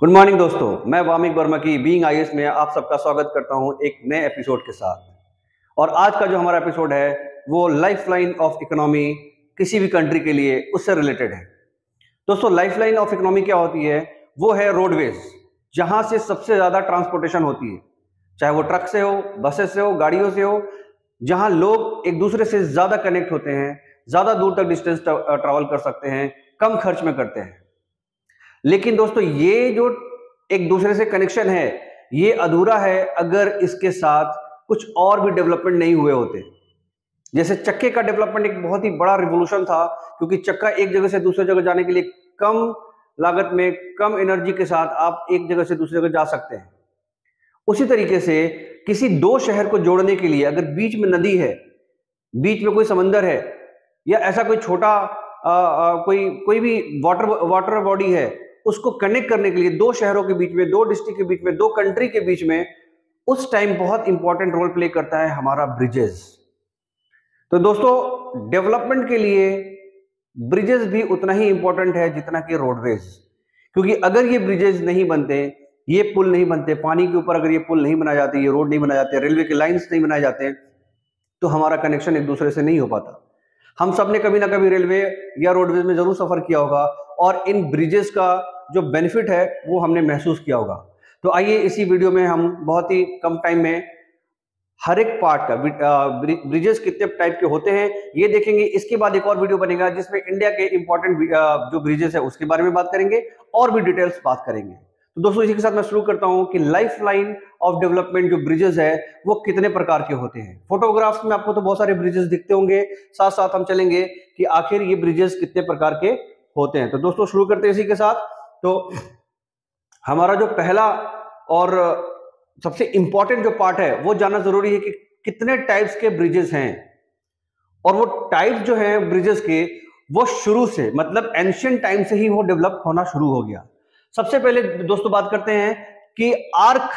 Good morning दोस्तों, मैं वामिक वर्मा की बीइंग आईएएस में आप सबका स्वागत करता हूं एक नए एपिसोड के साथ। और आज का जो हमारा एपिसोड है वो लाइफलाइन ऑफ इकोनॉमी किसी भी कंट्री के लिए उससे रिलेटेड है। दोस्तों, लाइफलाइन ऑफ इकोनॉमी क्या होती है? वो है रोडवेज, जहां से सबसे ज्यादा ट्रांसपोर्टेशन होती है, चाहे वो ट्रक से हो, बसेस से हो, गाड़ियों से हो, जहां लोग एक दूसरे से ज्यादा कनेक्ट होते हैं, ज्यादा दूर तक डिस्टेंस ट्रैवल कर सकते हैं, कम खर्च में करते हैं। लेकिन दोस्तों, ये जो एक दूसरे से कनेक्शन है ये अधूरा है अगर इसके साथ कुछ और भी डेवलपमेंट नहीं हुए होते। जैसे चक्के का डेवलपमेंट एक बहुत ही बड़ा रिवोल्यूशन था, क्योंकि चक्का एक जगह से दूसरी जगह जाने के लिए कम लागत में, कम एनर्जी के साथ आप एक जगह से दूसरी जगह जा सकते हैं। उसी तरीके से किसी दो शहर को जोड़ने के लिए अगर बीच में नदी है, बीच में कोई समंदर है, या ऐसा कोई छोटा कोई भी वाटर बॉडी है, उसको कनेक्ट करने के लिए दो शहरों के बीच में, दो डिस्ट्रिक्ट के बीच में, दो कंट्री के बीच में, उस टाइम बहुत इंपॉर्टेंट रोल प्ले करता है हमारा ब्रिजेस। तो दोस्तों, डेवलपमेंट के लिए ब्रिजेस भी उतना ही इंपॉर्टेंट है जितना कि रोडवेज, क्योंकि अगर ये ब्रिजेस नहीं बनते, ये पुल नहीं बनते, पानी के ऊपर अगर ये पुल नहीं बनाए जाते, ये रोड नहीं बनाए जाते, रेलवे के लाइंस नहीं बनाए जाते, तो हमारा कनेक्शन एक दूसरे से नहीं हो पाता। हम सब ने कभी ना कभी रेलवे या रोडवेज में जरूर सफर किया होगा और इन ब्रिजेस का जो बेनिफिट है वो हमने महसूस किया होगा। तो आइए इसी वीडियो में हम बहुत ही कम टाइम में हर एक पार्ट का ब्रिजेस कितने टाइप के होते हैं ये देखेंगे। इसके बाद एक और वीडियो बनेगा जिसमें इंडिया के इंपॉर्टेंट जो ब्रिजेस है उसके बारे में बात करेंगे और भी डिटेल्स बात करेंगे। तो दोस्तों, इसी के साथ मैं शुरू करता हूं कि लाइफ लाइन ऑफ डेवलपमेंट जो ब्रिजेस है वो कितने प्रकार के होते हैं। फोटोग्राफ्स में आपको तो बहुत सारे ब्रिजेस दिखते होंगे, साथ साथ हम चलेंगे कि आखिर ये ब्रिजेस कितने प्रकार के होते हैं। तो दोस्तों, शुरू करते हैं इसी के साथ। तो हमारा जो पहला और सबसे इंपॉर्टेंट जो पार्ट है वो जानना जरूरी है कि कितने टाइप्स के ब्रिजेस हैं। और वो टाइप्स जो हैं ब्रिजेस के, वो शुरू से, मतलब एंशिएंट टाइम से ही वो डेवलप होना शुरू हो गया। सबसे पहले दोस्तों बात करते हैं कि आर्क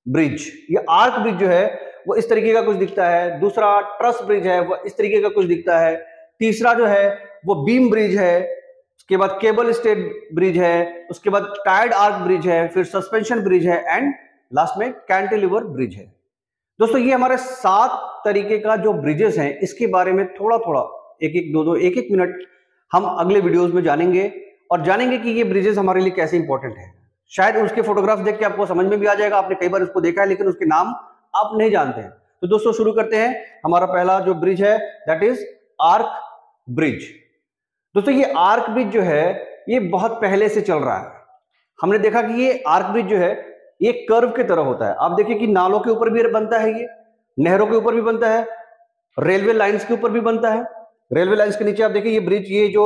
ब्रिज। ये आर्क ब्रिज जो है वो इस तरीके का कुछ दिखता है। दूसरा ट्रस ब्रिज है, वो इस तरीके का कुछ दिखता है। तीसरा जो है वो बीम ब्रिज है। उसके बाद केबल स्टेड ब्रिज है। उसके बाद टायर्ड आर्क ब्रिज है। फिर सस्पेंशन ब्रिज है एंड लास्ट में कैंटिलीवर ब्रिज है। दोस्तों, ये हमारे 7 तरीके का जो ब्रिजेस हैं, इसके बारे में थोड़ा थोड़ा, एक एक मिनट हम अगले वीडियोस में जानेंगे और जानेंगे कि ये ब्रिजेस हमारे लिए कैसे इंपॉर्टेंट है। शायद उसके फोटोग्राफ्स देख के आपको समझ में भी आ जाएगा, आपने कई बार उसको देखा है, लेकिन उसके नाम आप नहीं जानते हैं। तो दोस्तों, शुरू करते हैं। हमारा पहला जो ब्रिज है दैट इज आर्क ब्रिज। दोस्तों, ये आर्क ब्रिज जो है ये बहुत पहले से चल रहा है। हमने देखा कि ये आर्क ब्रिज जो है ये कर्व की तरह होता है। आप देखिए कि नालों के ऊपर भी बनता है, ये नहरों के ऊपर भी बनता है, रेलवे लाइंस के ऊपर भी बनता है। रेलवे लाइंस के नीचे आप देखिए ये ब्रिज, ये जो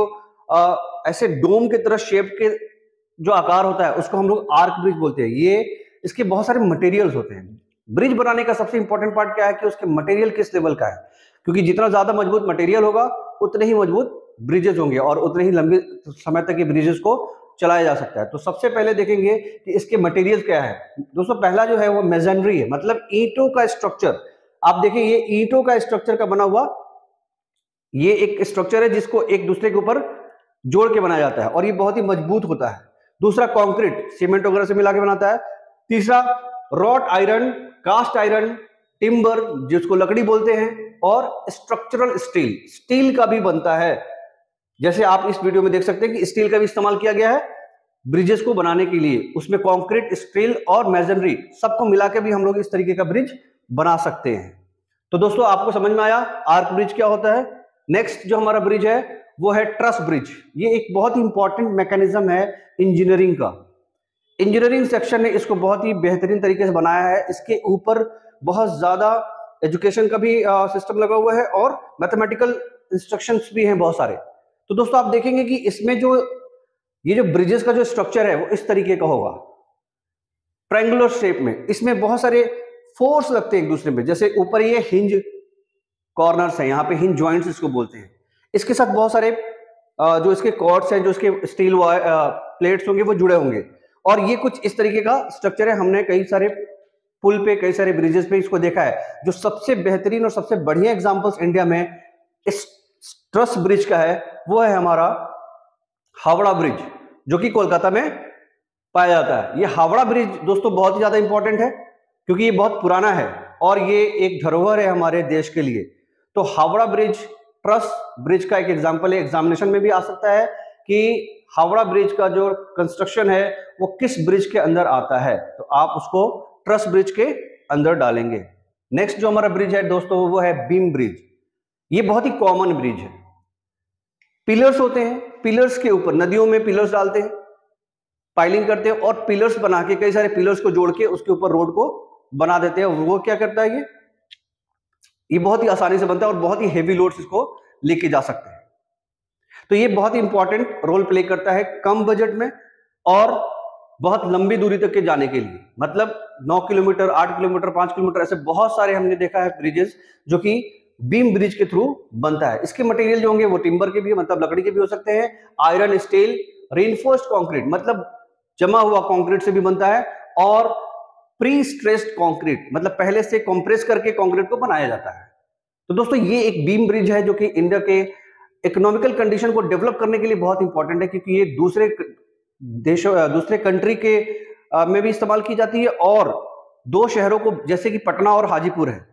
ऐसे डोम की तरह शेप के जो आकार होता है उसको हम लोग आर्क ब्रिज बोलते हैं। ये इसके बहुत सारे मटेरियल्स होते हैं। ब्रिज बनाने का सबसे इंपॉर्टेंट पार्ट क्या है कि उसके मटेरियल किस लेवल का है, क्योंकि जितना ज्यादा मजबूत मटेरियल होगा उतने ही मजबूत ब्रिजेस होंगे और उतने ही लंबे समय तक ये ब्रिजेस को चलाया जा सकता है। तो सबसे पहले देखेंगे कि इसके मटेरियल क्या है। दोस्तों, पहला जो है वो मेसनरी है, मतलब ईंटों का स्ट्रक्चर। आप देखिए ये ईंटों का स्ट्रक्चर का बना हुआ ये एक स्ट्रक्चर है जिसको एक दूसरे के ऊपर जोड़ के बनाया जाता है और ये बहुत ही मजबूत होता है। दूसरा, कंक्रीट, सीमेंट वगैरह से मिला के बनाता है। तीसरा, wrought iron, cast iron, timber जिसको लकड़ी बोलते हैं, और स्ट्रक्चरल स्टील, स्टील का भी बनता है। जैसे आप इस वीडियो में देख सकते हैं कि स्टील का भी इस्तेमाल किया गया है ब्रिजेस को बनाने के लिए। उसमें कंक्रीट, स्टील और मेसनरी सबको मिला के भी हम लोग इस तरीके का ब्रिज बना सकते हैं। तो दोस्तों, आपको समझ में आया आर्क ब्रिज क्या होता है। नेक्स्ट जो हमारा ब्रिज है वो है ट्रस ब्रिज। ये एक बहुत ही इंपॉर्टेंट मैकेनिज्म है इंजीनियरिंग का। इंजीनियरिंग सेक्शन ने इसको बहुत ही बेहतरीन तरीके से बनाया है। इसके ऊपर बहुत ज्यादा एजुकेशन का भी सिस्टम लगा हुआ है और मैथमेटिकल इंस्ट्रक्शंस भी हैं बहुत सारे। तो दोस्तों, आप देखेंगे कि इसमें जो ये जो ब्रिजेस का जो स्ट्रक्चर है वो इस तरीके का होगा, ट्रायंगुलर शेप में। इसमें बहुत सारे फोर्स लगते हैं एक दूसरे में। जैसे ऊपर ये हिंज कॉर्नर्स हैं, यहाँ पे हिंज जॉइंट्स इसको बोलते हैं। इसके साथ बहुत सारे जो इसके कॉर्ड्स हैं, जो इसके स्टील प्लेट्स होंगे वो जुड़े होंगे और ये कुछ इस तरीके का स्ट्रक्चर है। हमने कई सारे पुल पे, कई सारे ब्रिजेस पे इसको देखा है। जो सबसे बेहतरीन और सबसे बढ़िया एग्जांपल्स इंडिया में इस ट्रस ब्रिज का है वो है हमारा हावड़ा ब्रिज, जो कि कोलकाता में पाया जाता है। ये हावड़ा ब्रिज दोस्तों बहुत ही ज्यादा इंपॉर्टेंट है क्योंकि ये बहुत पुराना है और ये एक धरोहर है हमारे देश के लिए। तो हावड़ा ब्रिज ट्रस ब्रिज का एक एग्जांपल है, एग्जामिनेशन में भी आ सकता है कि हावड़ा ब्रिज का जो कंस्ट्रक्शन है वो किस ब्रिज के अंदर आता है, तो आप उसको ट्रस ब्रिज के अंदर डालेंगे। नेक्स्ट जो हमारा ब्रिज है दोस्तों वो है बीम ब्रिज। ये बहुत ही कॉमन ब्रिज है। पिलर्स होते हैं, पिलर्स के ऊपर नदियों में पिलर्स डालते हैं, पाइलिंग करते हैं और पिलर्स बना के कई सारे पिलर्स को जोड़ के उसके ऊपर रोड को बना देते हैं। वो क्या करता है, ये बहुत ही आसानी से बनता है और बहुत ही हेवी लोड्स इसको लेके जा सकते हैं। तो ये बहुत ही इंपॉर्टेंट रोल प्ले करता है कम बजट में और बहुत लंबी दूरी तक के जाने के लिए। मतलब 9 किलोमीटर, 8 किलोमीटर, 5 किलोमीटर, ऐसे बहुत सारे हमने देखा है ब्रिजेस जो कि बीम ब्रिज के थ्रू बनता है। इसके मटेरियल जो होंगे वो टिम्बर के भी, मतलब लकड़ी के भी हो सकते हैं, आयरन, स्टील, रेनफोर्स्ड कंक्रीट मतलब जमा हुआ कंक्रीट से भी बनता है, और प्री स्ट्रेस्ड कंक्रीट मतलब पहले से कंप्रेस करके कंक्रीट को बनाया जाता है। तो दोस्तों ये एक बीम ब्रिज है जो कि इंडिया के इकोनॉमिकल कंडीशन को डेवलप करने के लिए बहुत इंपॉर्टेंट है, क्योंकि ये दूसरे देशों, दूसरे कंट्री के में भी इस्तेमाल की जाती है। और दो शहरों को, जैसे कि पटना और हाजीपुर है,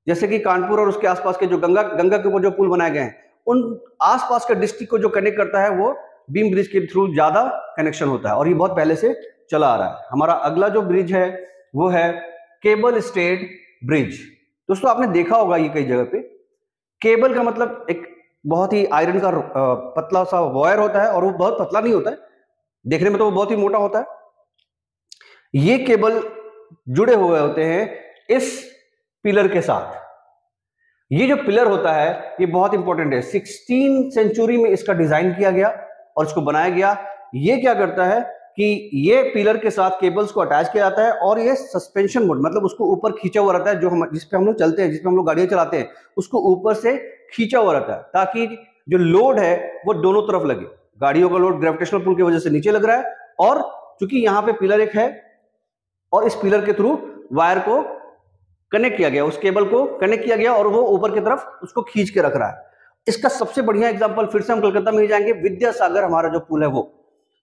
जैसे कि कानपुर और उसके आसपास के जो गंगा के ऊपर जो पुल बनाए गए हैं, उन आसपास के डिस्ट्रिक्ट को जो कनेक्ट करता है वो बीम ब्रिज के थ्रू ज्यादा कनेक्शन होता है, और ये बहुत पहले से चला आ रहा है। हमारा अगला जो ब्रिज है वो है केबल स्टेड ब्रिज। दोस्तों आपने देखा होगा ये कई जगह पे, केबल का मतलब एक बहुत ही आयरन का पतला सा वायर होता है, और वो बहुत पतला नहीं होता है, देखने में तो वो बहुत ही मोटा होता है। ये केबल जुड़े हुए होते हैं इस पिलर के साथ। ये जो पिलर होता है ये बहुत इंपॉर्टेंट है। 16वीं सेंचुरी में इसका डिजाइन किया गया और इसको बनाया गया। ये क्या करता है कि ये पिलर के साथ केबल्स को अटैच किया जाता है, और ये सस्पेंशन मोड मतलब उसको ऊपर खींचा हुआ रहता है, जो हम जिस पे हम लोग चलते हैं, जिस पे हम लोग गाड़ियां चलाते हैं, उसको ऊपर से खींचा हुआ रहता है, ताकि जो लोड है वो दोनों तरफ लगे। गाड़ियों का लोड ग्रेविटेशनल पुल की वजह से नीचे लग रहा है, और चूंकि यहाँ पे पिलर एक है और इस पिलर के थ्रू वायर को कनेक्ट किया गया, उस केबल को कनेक्ट किया गया, और वो ऊपर की तरफ उसको खींच के रख रहा है। इसका सबसे बढ़िया एग्जांपल फिर से हम कोलकाता में ही जाएंगे, विद्यासागर हमारा जो पुल है वो।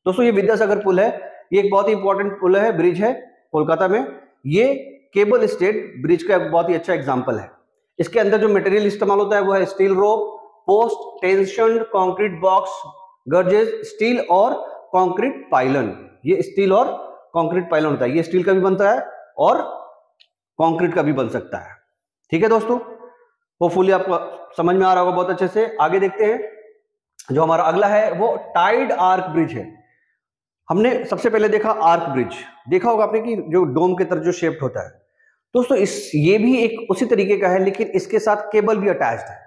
दोस्तों ये विद्यासागर पुल है, ये एक बहुत ही इंपॉर्टेंट पुल है, ब्रिज है कोलकाता में। ये केबल स्टेड ब्रिज का एक बहुत ही अच्छा एग्जांपल है। इसके अंदर जो मटेरियल इस्तेमाल होता है वो है steel rope, post, tension, concrete box, गर्जेस, स्टील और कंक्रीट पाइलन। ये स्टील और कंक्रीट पाइलन होता है। ये स्टील का भी बनता है और कंक्रीट का भी बन सकता है। ठीक है दोस्तों, होपफुली आपको समझ में आ रहा होगा बहुत अच्छे से। आगे देखते हैं। जो हमारा अगला है वो टाइड आर्क ब्रिज है। हमने सबसे पहले देखा आर्क ब्रिज, देखा होगा आपने कि जो डोम के तरह जो शेप्ड होता है। दोस्तों ये भी एक उसी तरीके का है, लेकिन इसके साथ केबल भी अटैच्ड है।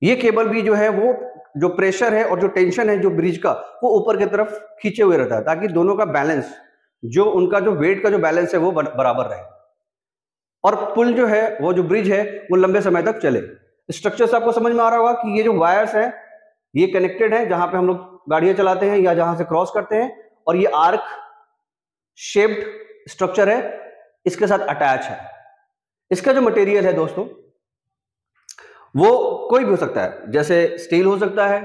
ये केबल भी जो है वो जो प्रेशर है और जो टेंशन है जो ब्रिज का, वो ऊपर की तरफ खींचे हुए रहता है, ताकि दोनों का बैलेंस, जो उनका जो वेट का जो बैलेंस है वो बराबर रहे, और पुल जो है वो जो ब्रिज है वो लंबे समय तक चले। स्ट्रक्चर से आपको समझ में आ रहा होगा कि ये जो वायर्स हैं ये कनेक्टेड है, जहां पे हम लोग गाड़ियां चलाते हैं या जहां से क्रॉस करते हैं, और ये आर्क शेप्ड स्ट्रक्चर है इसके साथ अटैच है। इसका जो मटेरियल है दोस्तों वो कोई भी हो सकता है, जैसे स्टील हो सकता है,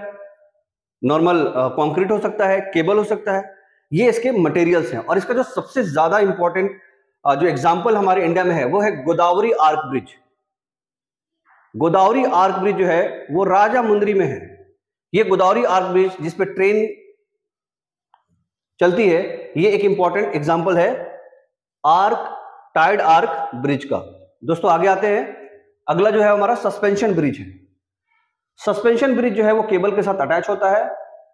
नॉर्मल कंक्रीट हो सकता है, केबल हो सकता है। ये इसके मटेरियल्स हैं। और इसका जो सबसे ज्यादा इंपॉर्टेंट जो एग्जाम्पल हमारे इंडिया में है वो है Godavari arch bridge. Godavari arch bridge जो है वो राजा मुंद्री में है। ये गोदावरी आर्क ब्रिज जिसपे ट्रेन चलती है, ये एक इंपॉर्टेंट एग्जाम्पल है टाइड आर्क ब्रिज का। दोस्तों आगे आते हैं। अगला जो है हमारा सस्पेंशन ब्रिज है। सस्पेंशन ब्रिज जो है वो केबल के साथ अटैच होता है।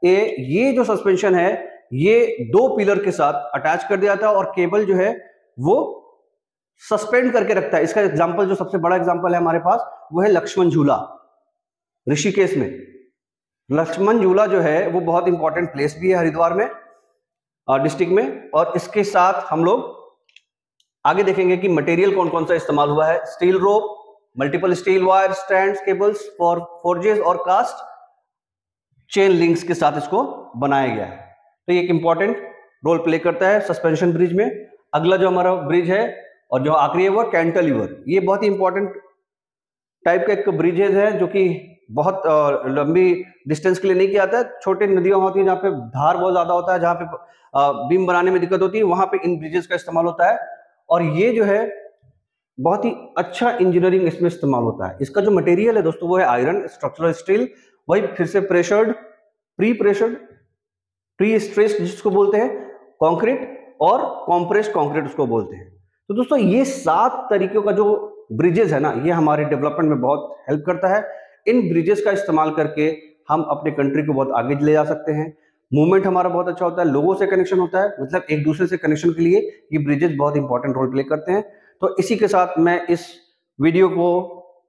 ये जो सस्पेंशन है ये दो पिलर के साथ अटैच कर दिया था, और केबल जो है वो सस्पेंड करके रखता है। इसका एग्जांपल, जो सबसे बड़ा एग्जांपल है हमारे पास, वो है लक्ष्मण झूला ऋषिकेश में। लक्ष्मण झूला जो है वो बहुत इंपॉर्टेंट प्लेस भी है हरिद्वार में डिस्ट्रिक्ट में। और इसके साथ हम लोग आगे देखेंगे कि मटेरियल कौन कौन सा इस्तेमाल हुआ है। Steel rope, multiple steel wire, strands, cables for forges और कास्ट चेन लिंक्स के साथ इसको बनाया गया है। तो ये एक इंपॉर्टेंट रोल प्ले करता है सस्पेंशन ब्रिज में। अगला जो हमारा ब्रिज है और जो आखिरी है वो कैंटिलीवर। ये बहुत ही इंपॉर्टेंट टाइप का एक ब्रिजेज है जो कि बहुत लंबी डिस्टेंस के लिए नहीं किया जाता है। छोटे नदियां होती हैं जहाँ पे धार बहुत ज्यादा होता है, जहाँ पे बीम बनाने में दिक्कत होती है, वहां पे इन ब्रिजेस का इस्तेमाल होता है। और ये जो है बहुत ही अच्छा इंजीनियरिंग इसमें इस्तेमाल होता है। इसका जो मटेरियल है दोस्तों वो है आयरन, स्ट्रक्चरल स्टील, वही फिर से प्रेशर्ड, प्रेशर्ड, प्री स्ट्रेस्ड जिसको बोलते हैं कंक्रीट, और कॉम्प्रेस्ड कंक्रीट उसको बोलते हैं। तो दोस्तों ये 7 तरीकों का जो ब्रिजेस है ना, ये हमारे डेवलपमेंट में बहुत हेल्प करता है। इन ब्रिजेस का इस्तेमाल करके हम अपने कंट्री को बहुत आगे ले जा सकते हैं। मूवमेंट हमारा बहुत अच्छा होता है, लोगों से कनेक्शन होता है, मतलब एक दूसरे से कनेक्शन के लिए ये ब्रिजेस बहुत इंपॉर्टेंट रोल प्ले करते हैं। तो इसी के साथ मैं इस वीडियो को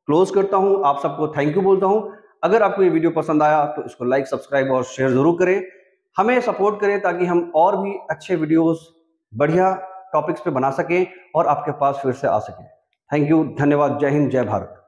क्लोज करता हूं। आप सबको थैंक यू बोलता हूं। अगर आपको ये वीडियो पसंद आया तो इसको लाइक, सब्सक्राइब और शेयर जरूर करें। हमें सपोर्ट करें ताकि हम और भी अच्छे वीडियोस बढ़िया टॉपिक्स पे बना सकें और आपके पास फिर से आ सकें। थैंक यू, धन्यवाद, जय हिंद, जय भारत।